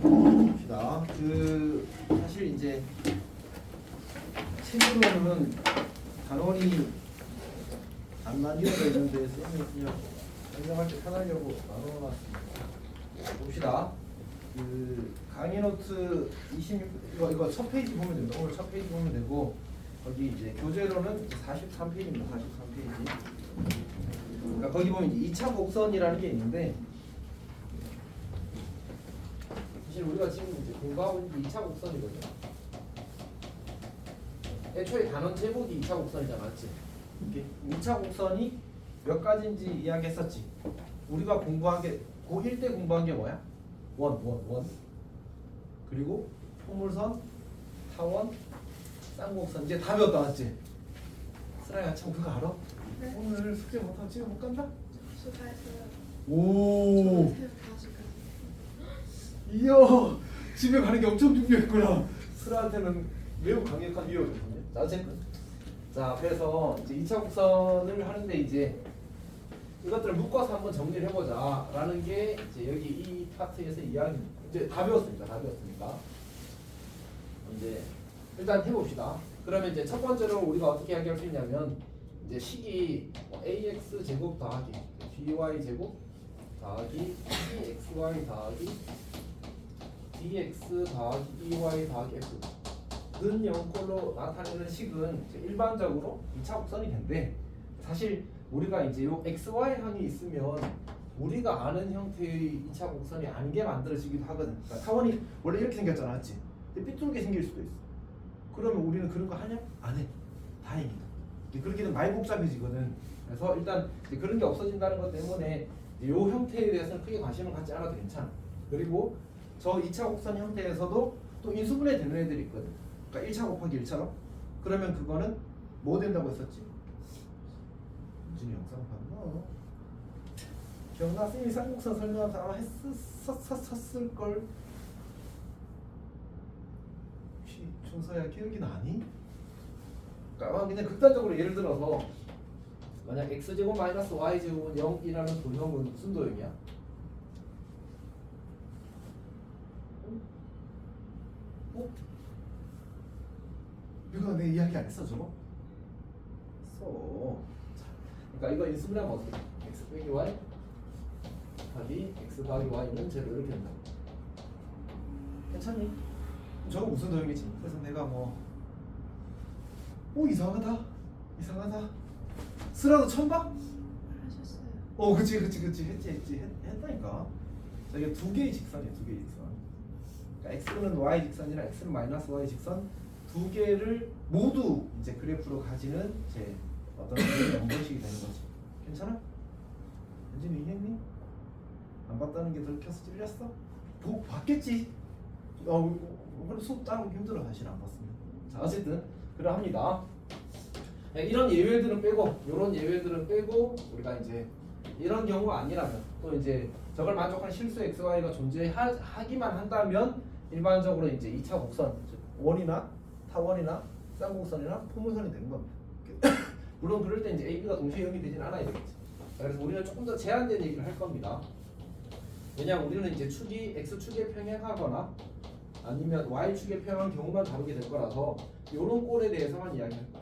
봅시다. 사실 이제 책으로는 단원이 안 나뉘어져 있는데 쌤이 그냥 설명할 때 편하려고 나눠놨습니다. 봅시다. 강의 노트 26 이거 첫 페이지 보면 됩니다. 오늘 첫 페이지 보면 되고 거기 이제 교재로는 43페이지입니다. 43페이지. 그러니까 거기 보면 이제 2차 곡선이라는 게 있는데 사실 우리가 지금 이제 공부하고 있는 게 2차 곡선이거든요. 애초에 단원 제목이 2차 곡선이잖아, 맞지? 2차 곡선이 몇 가지인지 이야기했었지. 우리가 공부한 게 고1 때 공부한 게 뭐야? 원. 그리고 포물선, 타원, 쌍곡선. 이제 다 배웠다, 맞지? 쓰라야 참 그거 알아? 네. 오늘 숙제 못하고 집에 못 간다? 저 다 했어요. 오. 저 새벽 5시까지. 이야, 집에 가는 게 엄청 중요했구나. 슬아한테는 매우 강력한 위협이거든요. 자, 어쨌든. 자, 그래서 이제 2차 곡선을 하는데 이제 이것들을 묶어서 한번 정리를 해보자 라는 게 이제 여기 이 파트에서 이야기입니다. 이제 다 배웠습니다. 다 배웠으니까. 이제 일단 해봅시다. 그러면 이제 첫 번째로 우리가 어떻게 이야기할 수 있냐면 이제 식이 ax 제곱 더하기 by 제곱 더하기 bxy 더하기 dx 더하기 ey 더하기 f는 0꼴로 나타내는 식은 이제 일반적으로 2차 곡선이 된대. 사실 우리가 이제 요 xy 항이 있으면 우리가 아는 형태의 2차 곡선이 아닌 게 만들어지기도 하거든. 그러니까 타원이 원래 이렇게 생겼잖아, 맞지? 근데 삐뚤게 생길 수도 있어. 그러면 우리는 그런 거 하냐? 안 해. 다행이다. 그렇게 되면 많이 복잡해지거든. 그래서 일단 이제 그런 게 없어진다는 것 때문에 이 형태에 대해서는 크게 관심을 갖지 않아도 괜찮아. 그리고 저 2차 곡선 형태에서도 또 인수분해 되는 애들이 있거든. 그러니까 1차 곱하기 1차로. 그러면 그거는 뭐 된다고 했었지? 준이 영상 봤나? 기억나? 쌤이 쌍곡선 설명하면서 아마 했었을걸? 혹시 준서야 기억이 나니? 그러니까 그냥 극단적으로 예를 들어서 만약 x제곱 마이너스 y제곱은 0이라는 도형은 무슨 도형이야? 이거 내 이야기 안 했어 저거? 했어. 그러니까 이거 인수분해하면 어떻게 돼? x 빼기 y 더하기 x 더하기 y는 제로 이렇게 된다고. 괜찮니? 저거 무슨 도형이지? 그래서 내가 이상하다. 쓰라도 처음 봐? 하셨어요. 그치 했다니까. 자, 이게 두 개의 직선이야, 두 개의 직선. 그러니까 x는 y 직선이랑 x는 마이너스 y 직선 두 개를 모두 이제 그래프로 가지는 제 어떤 연번식이 되는 거지. 괜찮아? 현진이 이해했니? 안 봤다는 게 들켰어? 찔렸어? 봤겠지? 그럼 수업 따르기 힘들어 사실 안 봤으면. 자, 어쨌든 그러합니다. 이런 예외들은 빼고, 이런 예외들은 빼고 우리가 이제 이런 경우가 아니라면 또 이제 저걸 만족한 실수 xy가 존재하기만 한다면 일반적으로 이제 2차 곡선, 즉 원이나 타원이나 쌍곡선이나 포물선이 되는 겁니다. 물론 그럴 때 이제 a, b가 동시에 0이 되진 않아야 되겠지. 그래서 우리는 조금 더 제한된 얘기를 할 겁니다. 왜냐하면 우리는 이제 축이 x축에 평행하거나 아니면 y축에 평행한 경우만 다루게 될 거라서 요런 꼴에 대해서만 이야기할 거야.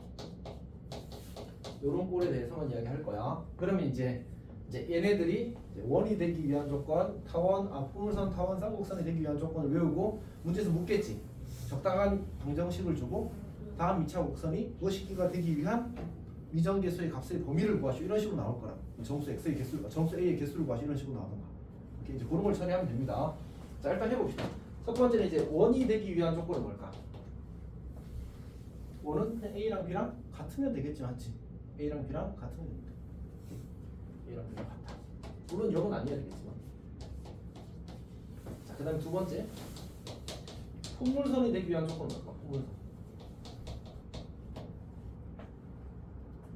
요런 꼴에 대해서만 이야기할 거야. 그러면 이제 얘네들이 이제 원이 되기 위한 조건, 포물선, 타원, 쌍곡선이 되기 위한 조건을 외우고 문제에서 묻겠지. 적당한 방정식을 주고 다음 2차 곡선이 무엇이기가 되기 위한 미정계수의 값의 범위를 구하시오. 이런 식으로 나올 거라. 정수 x의 개수, 정수 a의 개수를 구하시오. 이런 식으로 나오던가. 이렇게 이제 그런 걸 처리하면 됩니다. 자, 일단 해봅시다. 첫 번째는 이제 원이 되기 위한 조건은 뭘까? 원은 a랑 b랑 같으면 되겠지, 맞지? a랑 b랑 같으면 됩니다. a랑 b랑 같다. 물론 0은 아니어야 되겠지만. 자, 그 다음에 두 번째. 포물선이 되기 위한 조건은 뭘까? 포물선.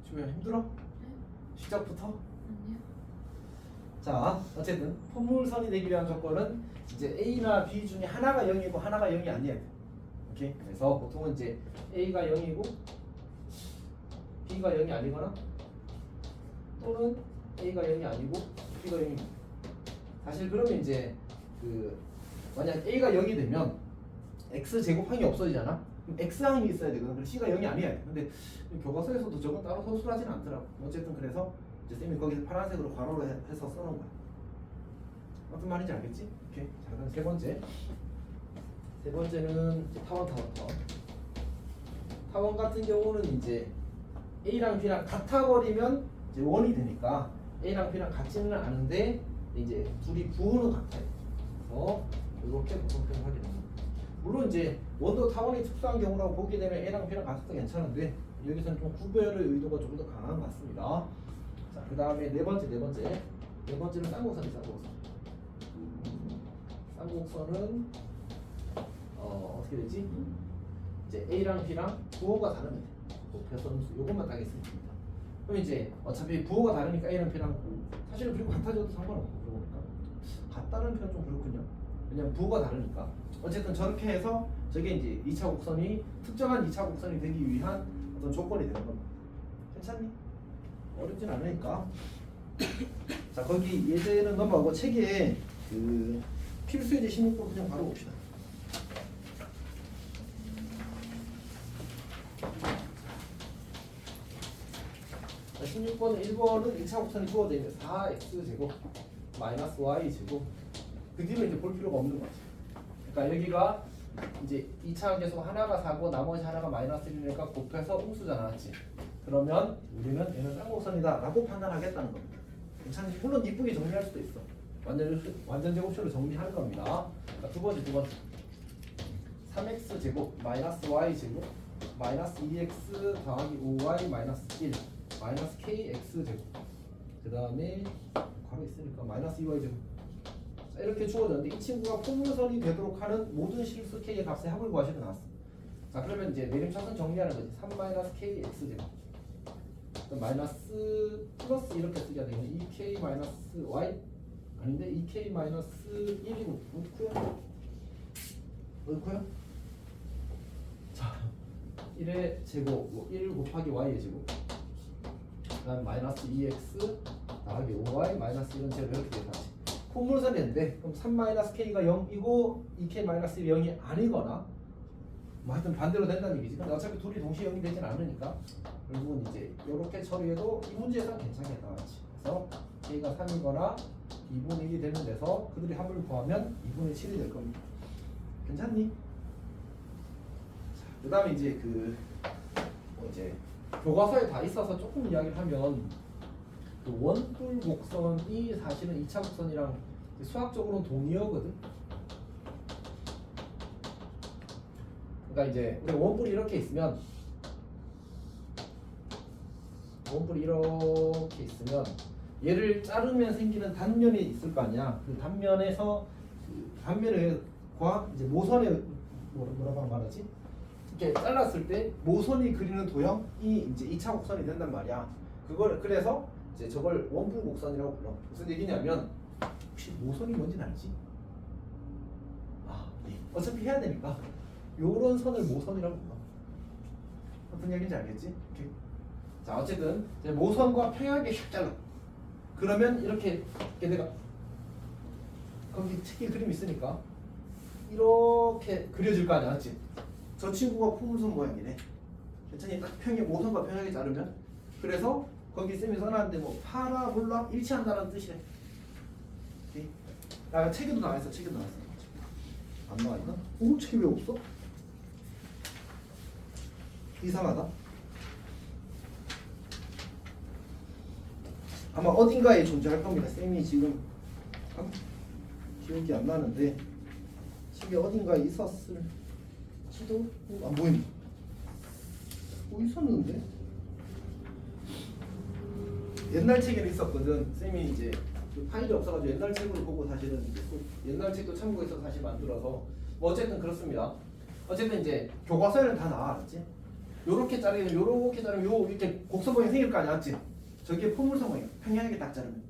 지우야 힘들어? 네? 시작부터? 아니요. 자, 어쨌든 포물선이 되기 위한 조건은 이제 a나 b 중에 하나가 0이고 하나가 0이 아니야. 오케이? 그래서 보통은 이제 a가 0이고 b가 0이 아니거나 또는 a가 0이 아니고 b가 0이고. 사실 그러면 이제 만약 a가 0이 되면 x 제곱항이 없어지잖아. 그럼 x항이 있어야 되거든. 그럼 c가 0이 아니야. 근데 교과서에서도 저건 따로 서술하진 않더라고. 어쨌든 그래서 이제 쌤이 거기서 파란색으로 괄호로 해서 써놓은 거야. 어떤 말인지 알겠지? 오케이. 자, 그럼 세 번째는 이제 타원. 타원 같은 경우는 이제 A랑 B랑 같아 버리면 이제 원이 되니까 A랑 B랑 같지는 않은데 이제 둘이 부호는 같아요. 그래서 이렇게 보통 표현하게 됩니다. 물론 이제 원도 타원이 특수한 경우라고 보게 되면 A랑 B랑 같아도 괜찮은데 여기서는 좀 구별의 의도가 조금 더 강한 것 같습니다. 자, 그 다음에 네 번째는 쌍곡선이 쌍곡선은 어떻게 되지? 이제 A랑 B랑 부호가 다르면 돼. 곱해서 요것만 딱 있으면 됩니다. 그럼 이제 어차피 부호가 다르니까 A랑 B랑 사실은 그리고 같아져도 상관없고 그러니까 같다는 표현 좀 그렇군요. 왜냐면 부호가 다르니까. 어쨌든 저렇게 해서 저게 이제 2차 곡선이 특정한 2차 곡선이 되기 위한 어떤 조건이 되는 겁니다. 괜찮니? 어렵진 않으니까. 자, 거기 예제는 넘어가고 책에 그 필수예제 16번 그냥 바로 봅시다. 자, 16번은 1번은 1차 곡선이 주어져 있는 4x제곱 마이너스 y제곱. 그 뒤로 이제 볼 필요가 없는 것 같아요. 그러니까 여기가 이제 2차 계속 하나가 4고 나머지 하나가 마이너스 1이니까 곱해서 음수잖아, 맞지? 그러면 우리는 얘는 쌍곡선이다 라고 판단하겠다는 겁니다. 괜찮지? 물론 이쁘게 정리할 수도 있어. 완전 제곱식으로 정리하는 겁니다. 자, 두 번째 3x 제곱 마이너스 y 제곱 마이너스 2x 더하기 5y 마이너스 1 마이너스 kx 제곱. 그 다음에 괄호 있으니까 마이너스 2y 제곱. 자, 이렇게 주어졌는데 이 친구가 포물선이 되도록 하는 모든 실수 k의 값의 합을 구하시면 나왔어. 자, 그러면 이제 내림차순 정리하는 거지. 3 마이너스 kx 제곱. 마이너스 플러스 이렇게 쓰게 되면 2k 마이너스 y 아닌데 2k 마이너스 1이고 옳고요? 자, 1의 제곱 1 곱하기 y의 제곱 그 다음 마이너스 2x 더하기 5y 마이너스 1은 제곱 이렇게 되는 거지. 포물선인데 그럼 3 마이너스 k가 0이고 2k 마이너스 1이 0이 아니거나 뭐 하여튼 반대로 된다는 얘기지. 근데 어차피 둘이 동시에 0이 되진 않으니까 결국은 이제 이렇게 처리해도 이 문제에서는 괜찮게 나왔지. 그래서 k가 3이거나 2분의 1이 되는 데서 그들이 합을 구하면 2분의 7이 될 겁니다. 괜찮니? 그 다음에 이제 이제 교과서에 다 있어서 조금 이야기를 하면 그 원뿔 곡선이 사실은 2차 곡선이랑 수학적으로는 동의어거든. 그러니까 이제 우리 원뿔이 이렇게 있으면 얘를 자르면 생기는 단면이 있을 거 아니야. 그 단면에서 그 단면과 이제 모선에 뭐라고 말하지? 이렇게 잘랐을 때 모선이 그리는 도형이 이제 2차 곡선이 된단 말이야. 그래서 이제 저걸 원뿔 곡선이라고 불러. 무슨 얘기냐면 혹시 모선이 뭔지 알지? 네. 어차피 해야 되니까 요런 선을 모선이라고 불러. 어떤 얘기인지 알겠지? 오케이. 자, 어쨌든 이제 모선과 평행하게 샥 잘라. 그러면 이렇게 내가 거기 책에 그림 있으니까 이렇게 그려질 거 아니야, 맞지? 저 친구가 포물선 모양이네. 괜찮니? 딱 모선과 평행하게 자르면. 그래서 거기 쌤이 써놨는데 뭐 파라볼라 일치한다는 뜻이래. 오케이. 나 책에도 나와있어. 안 나와있나? 오, 책이 왜 없어? 이상하다. 아마 어딘가에 존재할 겁니다. 쌤이 지금 기억이 안 나는데 책에 어딘가에 있었을지도 안 보이네. 있었는데 옛날 책에는 있었거든. 쌤이 이제 파일이 없어가지고 옛날 책을 보고 사실은 이제 옛날 책도 참고해서 사실 만들어서 뭐 어쨌든 그렇습니다. 어쨌든 이제 교과서에는 다 나와, 알았지? 요렇게 자르면 요 이렇게 곡선 모양 생길 거 아니야, 맞지? 저게 포물선 모양, 평행하게 딱 자르면.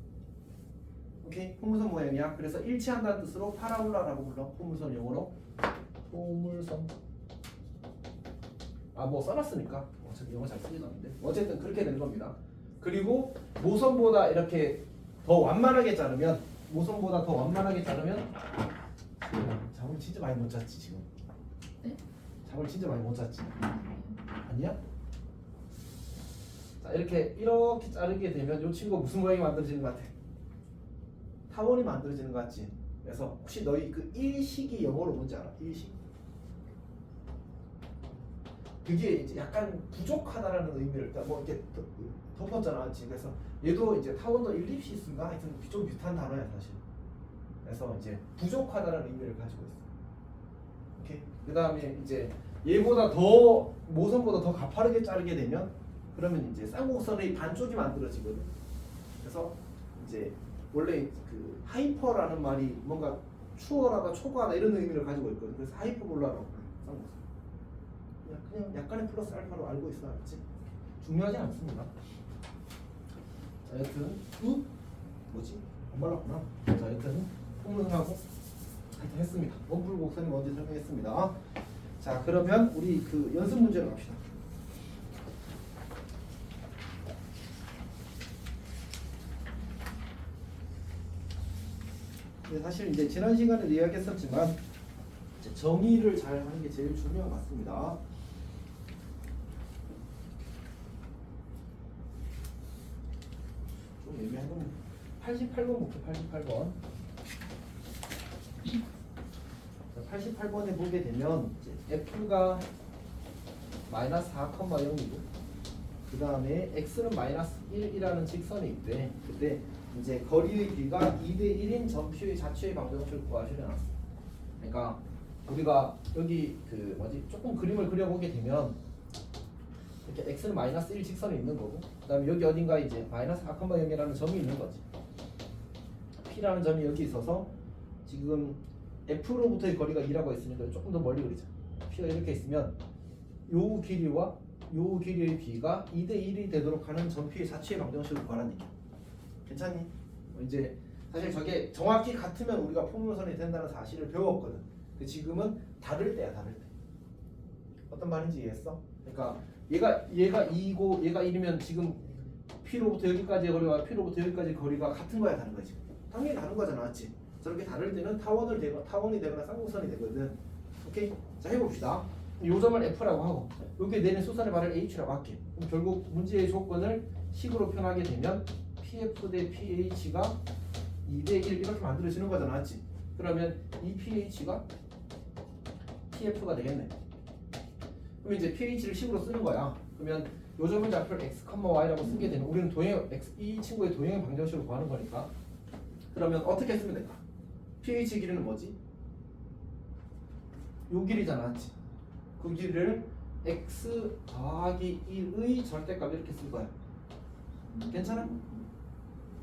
오케이? 포물선 모양이야. 그래서 일치한다는 뜻으로 파라볼라라고 불러. 포물선 영어로 포물선. 뭐 써놨으니까 어차피 영어 잘 쓰지도 않는데 어쨌든 그렇게 되는 겁니다. 그리고 모선보다 이렇게 더 완만하게 자르면 잠을 진짜 많이 못 잤지 지금. 네? 잠을 진짜 많이 못 잤지. 아니에요. 아니야? 자 이렇게 자르게 되면 이 친구가 무슨 모양이 만들어지는 것 같아? 타원이 만들어지는 것 같지? 그래서 혹시 너희 그 일식이 영어로 뭔지 알아? 일식? 그게 이제 약간 부족하다라는 의미를 뭐 이렇게 덮었잖아, 지금. 그래서 얘도 이제 타원도 일립시스인가 하여튼 좀 비슷한 단어야 사실. 그래서 이제 부족하다는 의미를 가지고 있어. 오케이. 그 다음에 이제 얘보다 더 모선보다 더 가파르게 자르게 되면 그러면 이제 쌍곡선의 반쪽이 만들어지거든. 그래서 이제 원래 그 하이퍼라는 말이 뭔가 추월하다, 초과하다 이런 의미를 가지고 있거든. 그래서 하이퍼볼라라고 불러, 쌍곡선. 그냥 약간의 플러스 알파로 알고 있어, 알지? 중요하지 않습니다. 자, 여튼 뭐지? 안 말랐구나. 자, 여튼 통문하고 하여튼 했습니다. 원뿔 곡선이 먼저 설명했습니다. 자, 그러면 우리 그 연습 문제로 갑시다. 사실 이제 지난 시간에 이야기했었지만 이제 정의를 잘 하는 게 제일 중요한 것 같습니다. 좀 애매한 건 88번 볼게요. 88번. 88번에 보게 되면 이제 f가 마이너스 4,0이고 그 다음에 x는 마이너스 1이라는 직선이 있대. 그때 이제 거리의 비가 2대 1인 전표의 자체의 방정식을 구하시려놨어. 그러니까 우리가 여기 그 뭐지 조금 그림을 그려보게 되면 이렇게 x는 마이너스 1 직선이 있는 거고 그 다음에 여기 어딘가 이제 마이너스 4,0이라는 점이 있는 거지. p라는 점이 여기 있어서 지금 f로부터의 거리가 2라고 했으니까 조금 더 멀리 그리자. p가 이렇게 있으면 요 길이와 요 길이의 b가 2대 1이 되도록 하는 전표의 자체의 방정식을 구하라는 얘기야. 괜찮니? 이제 사실 저게 정확히 같으면 우리가 포물선이 된다는 사실을 배웠거든. 근데 지금은 다를 때야, 다를 때. 어떤 말인지 이해했어? 그러니까 얘가 2고 얘가 1이면 지금 P로부터 여기까지의 거리와 P로부터 여기까지 거리가 같은 거야, 다른 거야 지금? 당연히 다른 거잖아, 맞지? 저렇게 다를 때는 타원이 되거나 쌍곡선이 되거든. 오케이? 자, 해봅시다. 요 점을 F라고 하고 여기에 내린 수선의 발을 H라고 할게. 그럼 결국 문제의 조건을 식으로 표현하게 되면 PF 대 PH가 2대 1 이렇게 만들어지는 거잖아, 맞지? 그러면 이 PH가 PF가 되겠네. 그럼 이제 PH를 식으로 쓰는 거야. 그러면 요 점을 좌표를 x, y라고 쓰게 되면 우리는 도형 이 친구의 도형의 방정식을 구하는 거니까. 그러면 어떻게 쓰면 될까? pH 길이는 뭐지? 요 길이잖아, 맞지? 그 길이를 x 더하기 1의 절대값 이렇게 쓸 거야. 괜찮아?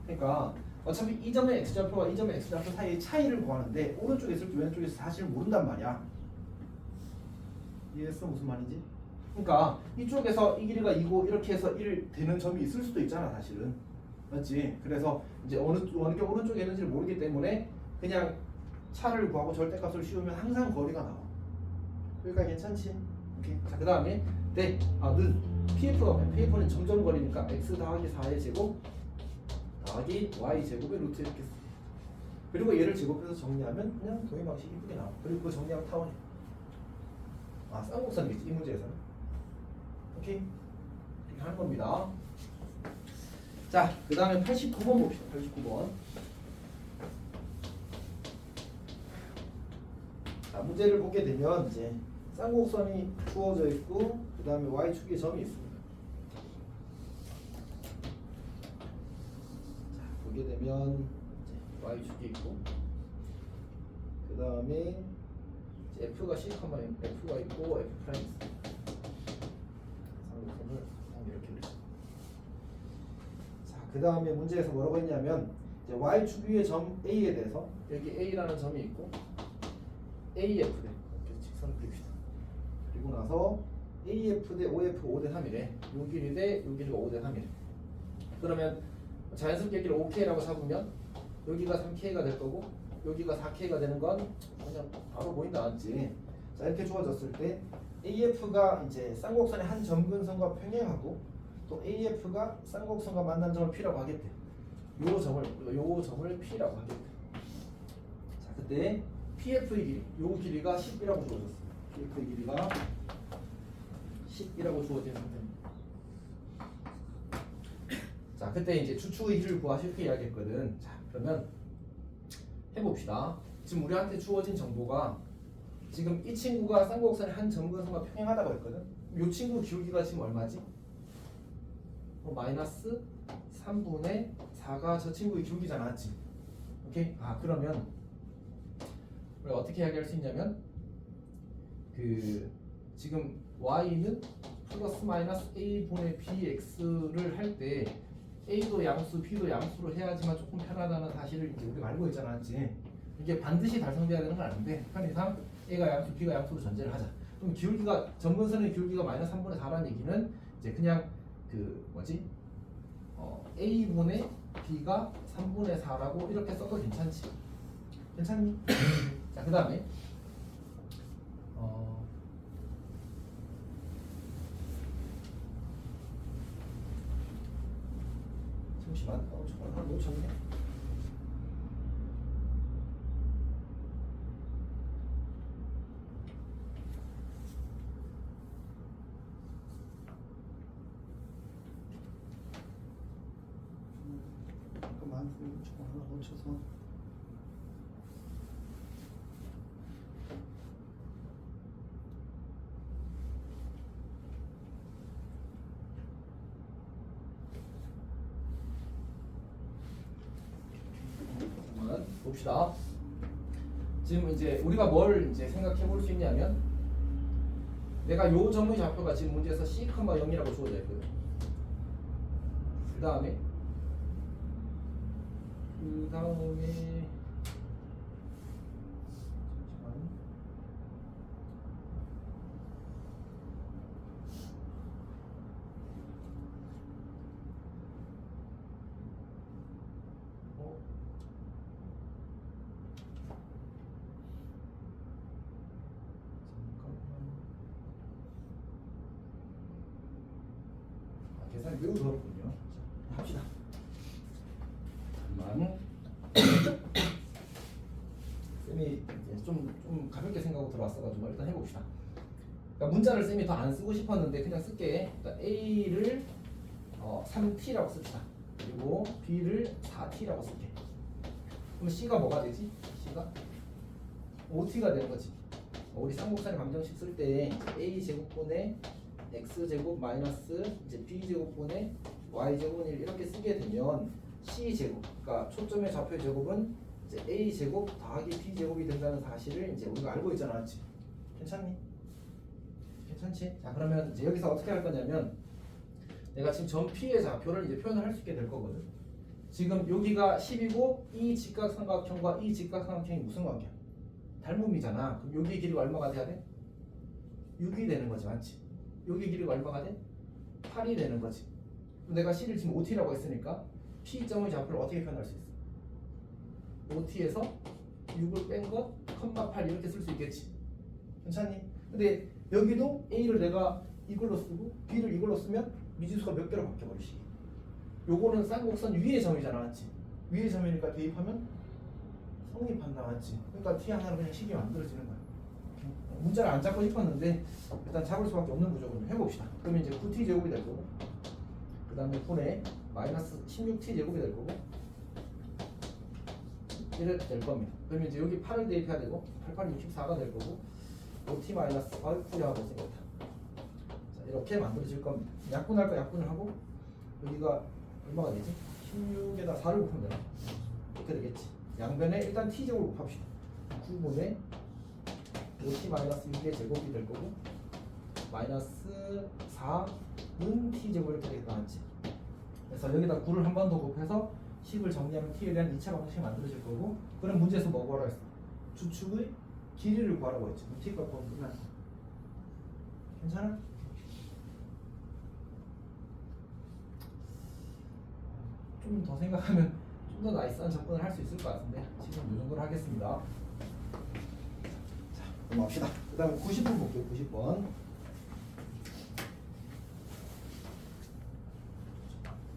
그러니까 어차피 이 점의 x좌표와 이 점의 x좌표 사이의 차이를 구하는데 오른쪽에 있을지 왼쪽에 있을지 사실 모른단 말이야. 이해했어? 무슨 말인지? 그러니까 이쪽에서 이 길이가 2고 이렇게 해서 1 되는 점이 있을 수도 있잖아, 사실은. 맞지? 그래서 이제 어느 게 오른쪽에 있는지를 모르기 때문에 그냥 차를 구하고 절대값을 씌우면 항상 거리가 나와. 그러니까 괜찮지? 오케이. 자, 그 다음에 는 PF는 점점 거리니까 x 더하기 4의 제곱 더하기 y 제곱의 루트 이렇게 써. 그리고 얘를 제곱해서 정리하면 그냥 도형 방식이 이쁘게 나와. 그리고 그거 정리하면 타원이. 쌍곡선이겠지, 이 문제에서는. 오케이? 이렇게 하는 겁니다. 자, 그 다음에 89번 봅시다. 89번. 자, 문제를 보게 되면 이제 쌍곡선이 주어져 있고 그 다음에 y축에 점이 있습니다. 자, 보게 되면 이제 y축이 있고 그 다음에 f가 c, f가 있고 f 프라임 있습니다. 쌍곡선을 이렇게 그리죠. 자, 그 다음에 문제에서 뭐라고 했냐면 이제 y축 위의 점 a에 대해서 여기 a라는 점이 있고 AF 대 이렇게 직선을 그립시다. 그리고 나서 AF 대 OF 5대 3이래. 요 길이 대 요 길이가 5대 3이래. 그러면 자연스럽게 여기를 5K라고 잡으면 여기가 3K가 될 거고 여기가 4K가 되는 건 그냥 바로 보인다, 맞지? 자, 이렇게 주어졌을 때 AF가 이제 쌍곡선의 한 점근선과 평행하고 또 AF가 쌍곡선과 만난 점을 P라고 하겠대. 요 점을 P라고 하겠대. 자, 그때 PF의 길이, 요 길이가 10이라고 주어졌어. PF의 길이가 10이라고 주어진 상태입니다. 자, 그때 이제 추측의 길이를 구하시 이렇게 이야기했거든. 자, 그러면 해봅시다. 지금 우리한테 주어진 정보가 지금 이 친구가 쌍곡선의 한 점근선과 평행하다고 했거든. 이 친구 기울기가 지금 얼마지? 마이너스 3분의 4가 저 친구의 기울기잖아, 맞지? 오케이? 아, 그러면 우리가 어떻게 이야기할 수 있냐면 그 지금 y는 플러스 마이너스 a분의 bx를 할 때 a도 양수, b도 양수로 해야지만 조금 편하다는 사실을 이제 우리가 알고 있잖아, 맞지? 이게 반드시 달성돼야 되는 건 아닌데 편의상 a가 양수, b가 양수로 전제를 하자. 그럼 기울기가 점근선의 기울기가 마이너스 3분의 4라는 얘기는 이제 그냥 그 뭐지? a분의 b가 3분의 4라고 이렇게 써도 괜찮지? 괜찮니? 자, 그 다음에 잠시만, 저걸 하나 놓쳤네. 잠깐만, 저거 하나 놓쳐서. 봅시다. 지금 이제 우리가 뭘 이제 생각해 볼 수 있냐면 내가 요 점의 좌표가 지금 문제에서 c, 0이라고 주어져 있거든. 그 다음에 잠시만. 계산이 매우 어렵군요. 자, 합시다. 잠깐만. 쌤이 이제 좀 가볍게 생각하고 들어왔어가지고 일단 해봅시다. 그러니까 문자를 쌤이 더 안 쓰고 싶었는데 그냥 쓸게. 그러니까 A를 3T라고 씁시다. 그리고 B를 4T라고 쓸게. 그럼 C가 뭐가 되지? C가 5T가 되는 거지. 우리 쌍곡선의 방정식 쓸 때 A 제곱분의 x 제곱 마이너스 이제 b 제곱분의 y 제곱은 1 이렇게 쓰게 되면 c 제곱, 그러니까 초점의 좌표 제곱은 이제 a 제곱 더하기 b 제곱이 된다는 사실을 이제 우리가 알고 있잖아, 맞지? 괜찮니? 괜찮지? 자, 그러면 이제 여기서 어떻게 할 거냐면 내가 지금 점 p의 좌표를 이제 표현을 할 수 있게 될 거거든. 지금 여기가 10이고 이 직각삼각형과 이 직각삼각형이 무슨 관계야? 닮음이잖아. 그럼 여기 길이가 얼마가 돼야 돼? 6이 되는 거지, 맞지? 여기 길이가 얼마가 돼? 8이 되는 거지. 그럼 내가 C를 지금 OT라고 했으니까 P점의 좌표를 어떻게 표현할 수 있어? OT에서 6을 뺀 것, 컴마 8 이렇게 쓸 수 있겠지. 괜찮니? 근데 여기도 A를 내가 이걸로 쓰고 B를 이걸로 쓰면 미지수가 몇 개로 바뀌어버리시. 요거는 쌍곡선 위의 점이잖아, 맞지? 위의 점이니까 대입하면 성립한다, 맞지? 그러니까 T 하나로 그냥 식이 만들어지는 거야. 문자를 안 잡고 싶었는데 일단 잡을 수밖에 없는 구조거든요. 해봅시다. 그러면 이제 9t 제곱이 될 거고, 그 다음에 분의 마이너스 16t 제곱이 될 거고, 이렇게 될 겁니다. 그러면 이제 여기 8을 대입해야 되고 88이 64가 될 거고 5t 마이너스 9야 못생겼다. 자, 이렇게 만들어질 겁니다. 약분할 거 약분을 하고 여기가 얼마가 되지? 16에다 4를 곱하면 되나? 이렇게 되겠지. 양변에 일단 t 제곱을 곱합시다. 9분의 5t 마이너스 6의 제곱이 될 거고 마이너스 4는 t 제곱 이렇게 되겠다, 맞지? 그래서 여기다 9를 한 번 더 곱해서 10을 정리하면 t에 대한 2차 방정식이 만들어질 거고, 그럼 문제에서 뭐 구하라고 했어? 주축의 길이를 구하라고 했지. 그럼 t 값 구하면 끝나. 괜찮아? 좀 더 생각하면 좀 더 나이스한 접근을 할 수 있을 것 같은데 지금 이 정도로 하겠습니다. 자, 넘어갑시다. 그 다음에 90번 볼게요. 90번.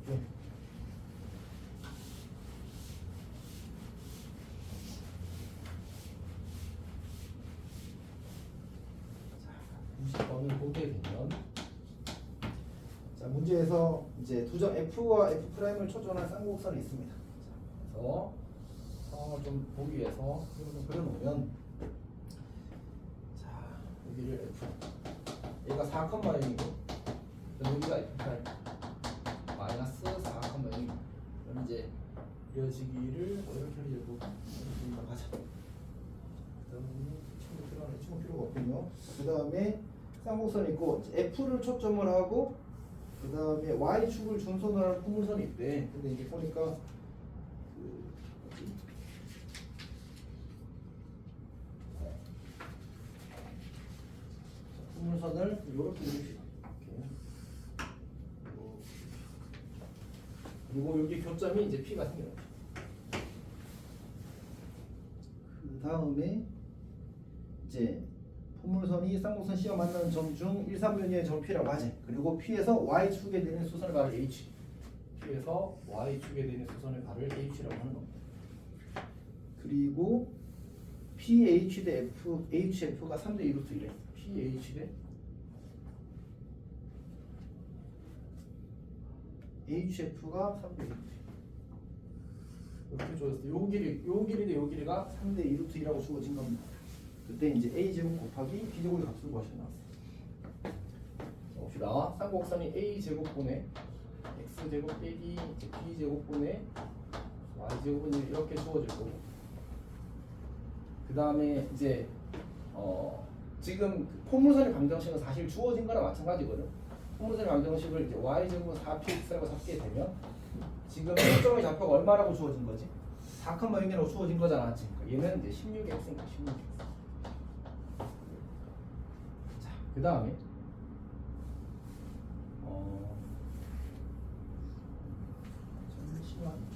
네. 점을 보게 되면 자 문제에서 이제 두 점 F와 F'을 초점한 쌍곡선이 있습니다. 자, 그래서 상황을 좀 보기 위해서 그림을 좀 그려놓으면 자 여기를 F 얘가 4,0이고 여기가 F' 마이너스 4,0 그럼 이제 이어지기를 뭐 이렇게 하려고 이렇게 가자. 친구 필요가 없군요. 그 다음에 쌍곡선이 있고 F를 초점을 하고 그 다음에 Y축을 준선으로 하는 포물선이 있대. 근데 이게 보니까 그 뭐지? 포물선을 이렇게 그립시다. 그리고 여기 교점이 이제 P가 생겨요. 그 다음에 이제 포물선이 쌍곡선 C와 만나는 점 중 1, 3분의 점 P라고 하지. 그리고 P에서 Y축에 되는 수선의 발을 H. P에서 Y축에 되는 수선의 발을 H라고 하는 겁니다. 그리고 PH 대 F, HF가 3대 2 루트 1에 PH 대 HF가 3대 2 루트 1 이렇게 주어졌어요. 요 길이 대 요 길이가 3대 2 루트 2라고 주어진 겁니다. 그때 이제 A제곱 곱하기 B제곱의 값을 구하시면 나왔어요. 봅시다. 쌍곡선이 A제곱분의 X제곱 빼기 이제 B제곱분의 Y제곱은 이렇게 주어질 거고 그 다음에 이제 지금 포물선의 방정식은 사실 주어진 거랑 마찬가지거든. 포물선의 방정식을 이제 Y제곱은 4px라고 잡게 되면 지금 초점의 좌표가 얼마라고 주어진 거지? 4,0이라고 주어진 거잖아. 그러니까 얘는 이제 16x니까 16x. 자, 그 다음에 잠시만.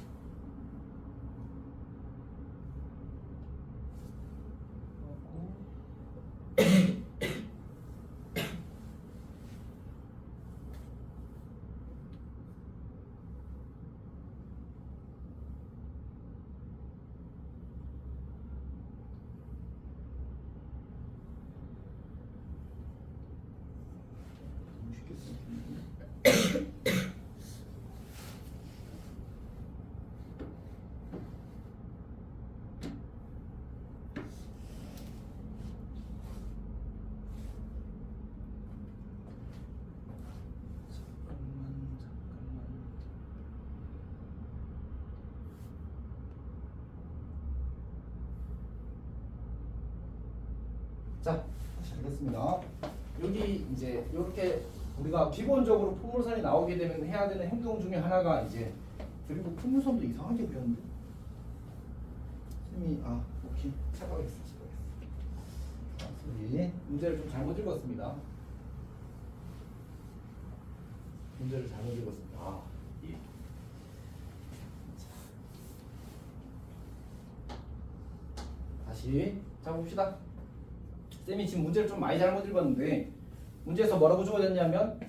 자, 잘 됐습니다. 여기 이제 이렇게 우리가 기본적으로 포물선이 나오게 되면 해야 되는 행동 중에 하나가 이제 그리고 포물선도 이상하게 그렸는데 쌤이 오케이 찾아가겠어. 소리 문제를 좀 잘못 읽었습니다. 문제를 잘못 읽었습니다. 다시 자 봅시다. 쌤이 지금 문제를 좀 많이 잘못 읽었는데 문제에서 뭐라고 주어졌냐면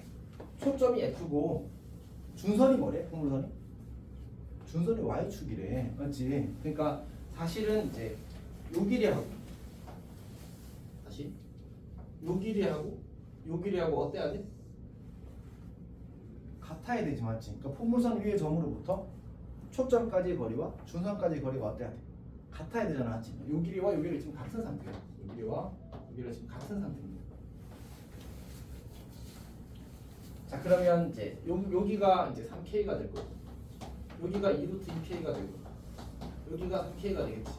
초점이 F고 준선이 뭐래? 포물선이? 준선이 Y축이래. 맞지? 그러니까 사실은 이제 요 길이하고 다시 요 길이하고 어때야 돼? 같아야 되지 맞지? 그러니까 포물선 위의 점으로부터 초점까지의 거리와 준선까지의 거리가 어때야 돼? 같아야 되잖아 맞지? 요 길이와 요 길이 지금 같은 상태야. 요 길이와 여기가 지금 같은 상태입니다. 자 그러면 이제 여기가 이제 3K가 될 거고 여기가 2루트 2K가 되고 여기가 3K가 되겠지.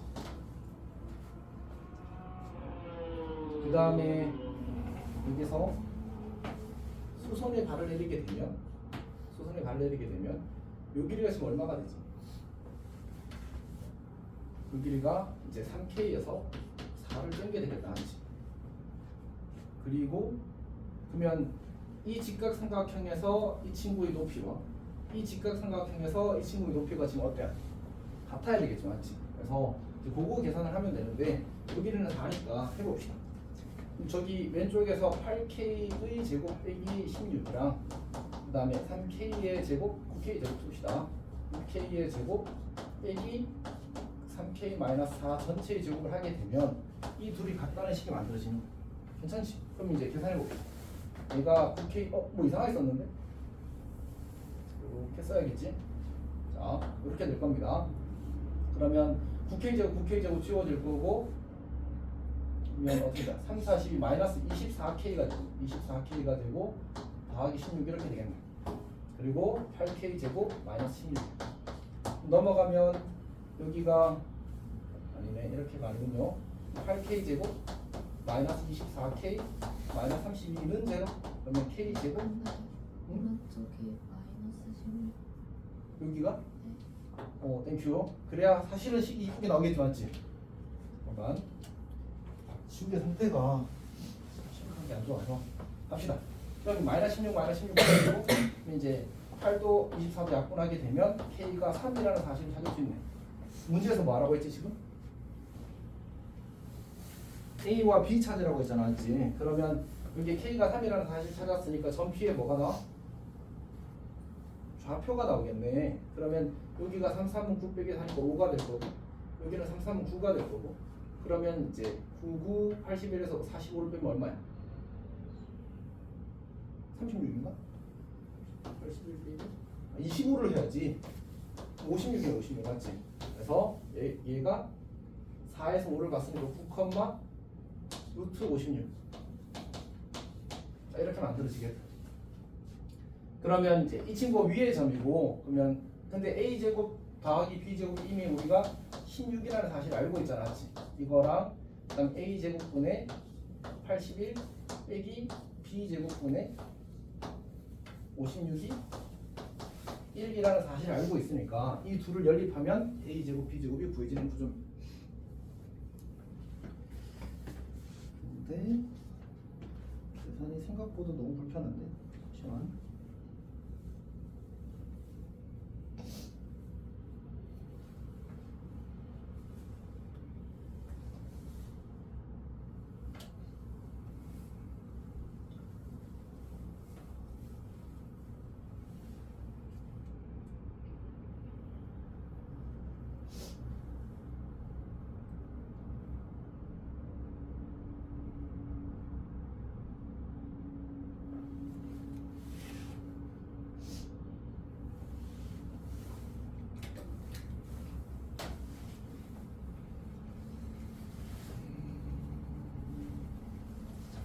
그 다음에 여기서 수선의 발을 내리게 되면 요 길이가 지금 얼마가 되지? 요 길이가 이제 3K에서 4를 땡게 되겠다 하지. 그리고 그러면 이 직각삼각형에서 이 친구의 높이와 이 직각삼각형에서 이 친구의 높이가 지금 어때요? 같아야 되겠죠, 맞지? 그래서 이제 그거 계산을 하면 되는데 여기는 4니까 해봅시다. 저기 왼쪽에서 8K의 제곱 빼기 16이랑 그 다음에 3K의 제곱 9K 제곱 둡시다. 6K의 제곱 빼기 3K 마이너스 4 전체의 제곱을 하게 되면 이 둘이 같다는 식이 만들어지는 거야. 괜찮지? 그럼 이제 계산해 봅시다. 얘가 9K 뭐 이상하게 썼는데? 이렇게 써야겠지. 자, 이렇게 될 겁니다. 그러면 9K제곱 치워질 거고, 그러면 어떻게 돼? 3, 4, 12 마이너스 24K가 되고 24K가 되고 더하기 16 이렇게 되겠네. 그리고 8K제곱 마이너스 16 넘어가면 여기가 아니네, 이렇게가 아니군요. 8K제곱 마이너스 24K 마이너스 32는 0. 그러면 K제곱 오른쪽이 마이너스 16. 여기가 땡큐. 그래야 사실은 식이 이쁘게 나오겠지, 맞지? 잠깐. 지우개 상태가 심각하게 안 좋아서 합시다. 그럼 마이너스 16 되고 이제 8도 24도 약분하게 되면 K가 3이라는 사실을 찾을 수 있네. 문제에서 뭐라고 했지 지금? A와 B 찾으라고 했잖아, 맞지? 그러면 여기 K가 3이라는 사실 찾았으니까 전 P에 뭐가 나와? 좌표가 나오겠네. 그러면 여기가 3, 3은 9 빼기 4니까 5가 될 거고, 여기는 3, 3은 9가 될 거고, 그러면 이제 99, 81에서 45를 빼면 얼마야? 36인가? 81 빼기 25를 해야지. 56이야, 56 맞지? 그래서 얘가 4에서 5를 갔으니까 9, 루트 56. 자, 이렇게 만들어지겠다. 그러면 이제 이 친구 위의 점이고, 그러면 근데 a제곱 더하기 b제곱 이미 우리가 16이라는 사실을 알고 있잖아, 맞지? 이거랑 그다음 a제곱분의 81 빼기 b제곱분의 56이 1이라는 사실을 알고 있으니까 이 둘을 연립하면 a제곱 b제곱이 구해지는 구조입니다. 근데 계산이 생각보다 너무 불편한데? 잠시만.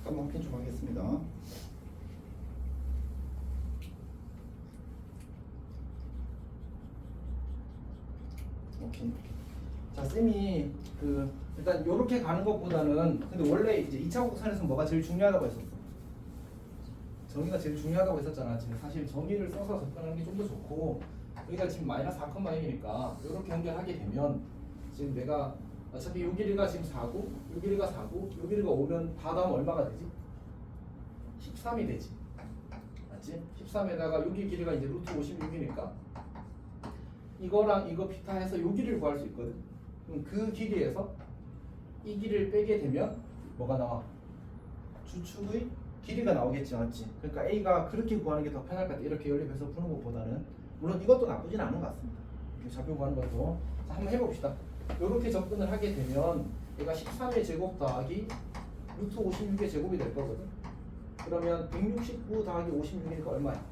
잠깐만 확인 좀 하겠습니다. 오케이. 자, 쌤이 일단 요렇게 가는 것보다는, 근데 원래 이제 2차 곡선에서 뭐가 제일 중요하다고 했었어? 정의가 제일 중요하다고 했었잖아. 지금 사실 정의를 써서 접근하는 게 좀 더 좋고, 여기가 지금 마이너스 4,1이니까 이렇게 연결하게 되면 지금 내가 어차피 요 길이가 지금 4고, 요 길이가 4고, 요 길이가 5면 다 더하면 얼마가 되지? 13이 되지. 맞지? 13에다가 여기 길이가 이제 루트 56이니까 이거랑 이거 비타 해서 요 길이를 구할 수 있거든. 그럼 그 길이에서 이 길이를 빼게 되면 뭐가 나와? 주축의 길이가 나오겠지, 맞지? 그러니까 A가 그렇게 구하는 게 더 편할 것 같아. 이렇게 연립해서 푸는 것보다는. 물론 이것도 나쁘진 않은 것 같습니다. 이렇게 좌표 구하는 것도. 자, 한번 해봅시다. 이렇게 접근을 하게 되면 얘가 13의 제곱 더하기 루트 56의 제곱이 될 거거든. 그러면 169 더하기 56이니까 얼마야?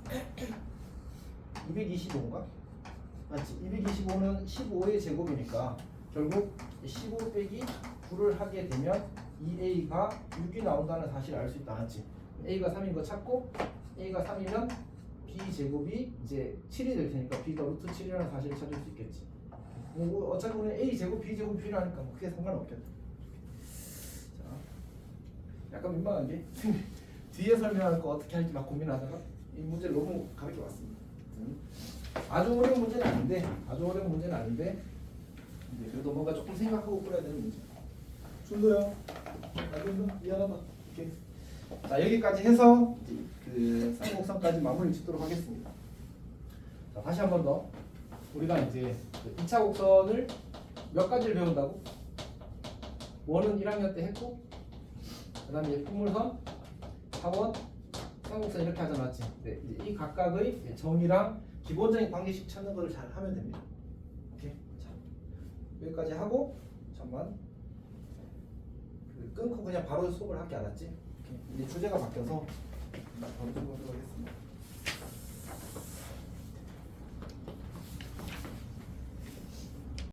225인가? 맞지? 225는 15의 제곱이니까 결국 15 빼기 9를 하게 되면 2a가 6이 나온다는 사실을 알 수 있다, 맞지? a가 3인 거 찾고, a가 3이면 b 제곱이 이제 7이 될 테니까 b가 루트 7이라는 사실을 찾을 수 있겠지. 뭐 어차피 우리는 a 제곱 b 제곱 필요하니까 뭐 크게 상관없겠다. 자, 약간 민망한 게 뒤에 설명할 거 어떻게 할지 막 고민하다가 이 문제를 너무 가볍게 왔습니다. 아주 어려운 문제는 아닌데 이제 그래도 뭔가 조금 생각하고 풀어야 되는 문제. 준도요. 미안하다. 이렇게. 자, 여기까지 해서 이제 그 쌍곡선까지 마무리 짓도록 하겠습니다. 자, 다시 한 번 더. 우리가 이제 그 2차 곡선을 몇 가지를 배운다고? 원은 1학년 때 했고, 그 다음에 풍물선, 사원, 쌍곡선 이렇게 하잖아, 맞지? 네, 이제 이 각각의 정의랑 기본적인 관계식 찾는 걸 잘 하면 됩니다. 오케이. 자, 여기까지 하고, 잠깐 끊고 그냥 바로 수업을 할게, 알았지? 오케이. 이제 주제가 바뀌어서 바로 써보도록 하겠습니다.